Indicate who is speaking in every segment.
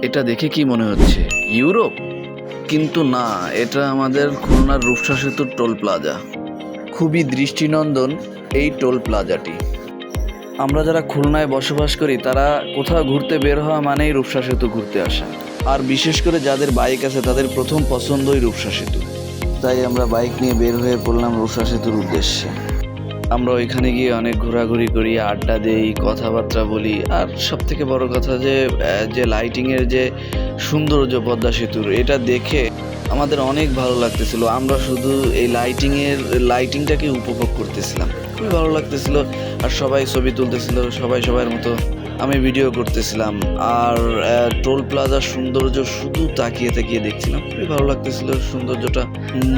Speaker 1: এটা দেখে কি মনে হচ্ছে ইউরোপ? কিন্তু না, এটা আমাদের খুলনার রূপসা সেতুর টোল প্লাজা। খুবই দৃষ্টিনন্দন এই টোল প্লাজাটি। আমরা যারা খুলনায় বসবাস করি তারা কোথাও ঘুরতে বের হওয়া মানেই রূপসা সেতু ঘুরতে আসা। আর বিশেষ করে যাদের বাইক আছে তাদের প্রথম পছন্দই রূপসা সেতু। তাই আমরা বাইক নিয়ে বের হয়ে পড়লাম রূপসা সেতুর উদ্দেশ্যে। আমরা ওইখানে গিয়ে অনেক ঘোরাঘুরি করি, আড্ডা দেই, কথাবার্তা বলি। আর সব থেকে বড় কথা যে লাইটিংয়ের যে সৌন্দর্য পদ্মা সেতুর, এটা দেখে আমাদের অনেক ভালো লাগতেছিল। আমরা শুধু এই লাইটিংটাকে উপভোগ করতেছিলাম, খুবই ভালো লাগতেছিল। আর সবাই ছবি তুলতেছিল, সবাই সবার মতো। আমি ভিডিও করতেছিলাম। আর টোল প্লাজার সৌন্দর্য শুধু তাকিয়ে তাকিয়ে দেখছিলাম, খুবই ভালো লাগতেছিল সৌন্দর্যটা।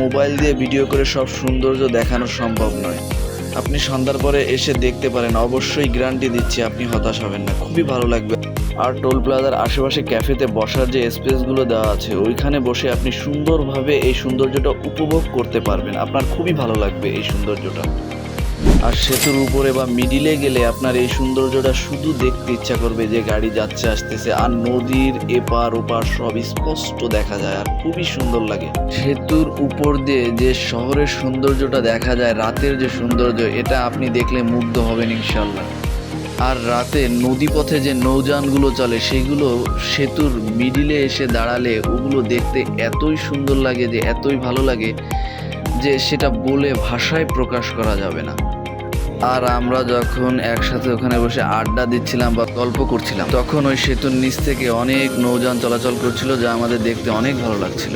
Speaker 1: মোবাইল দিয়ে ভিডিও করে সব সৌন্দর্য দেখানো সম্ভব নয়। আপনি সন্ধ্যার পরে এসে দেখতে পারেন, অবশ্যই গ্যারান্টি দিচ্ছি আপনি হতাশ হবেন না, খুবই ভালো লাগবে। আর টোল প্লাজার আশেপাশে ক্যাফেতে বসার যে স্পেসগুলো দেওয়া আছে, ওইখানে বসে আপনি সুন্দরভাবে এই সৌন্দর্যটা উপভোগ করতে পারবেন। আপনার খুবই ভালো লাগবে এই সৌন্দর্যটা। আর সেতুর উপরে বা মিডিলে গেলে আপনার এই সৌন্দর্যটা শুধু দেখতে ইচ্ছা করবে, যে গাড়ি যাচ্ছে আসতেছে আর নদীর এপার ওপার সব স্পষ্ট দেখা যায় আর খুবই সুন্দর লাগে। সেতুর উপর দিয়ে যে শহরের সৌন্দর্যটা দেখা যায়, রাতের যে সৌন্দর্য, এটা আপনি দেখলে মুগ্ধ হবেন ইনশাল্লাহ। আর রাতে নদীপথে যে নৌযানগুলো চলে, সেগুলো সেতুর মিডিলে এসে দাঁড়ালে ওগুলো দেখতে এতই সুন্দর লাগে, যে এতই ভালো লাগে যে সেটা বলে ভাষায় প্রকাশ করা যাবে না। আর আমরা যখন একসাথে ওখানে বসে আড্ডা দিচ্ছিলাম বা গল্প করছিলাম, তখন ওই সেতুর নিচ থেকে অনেক নৌযান চলাচল করছিল, যা আমাদের দেখতে অনেক ভালো লাগছিল।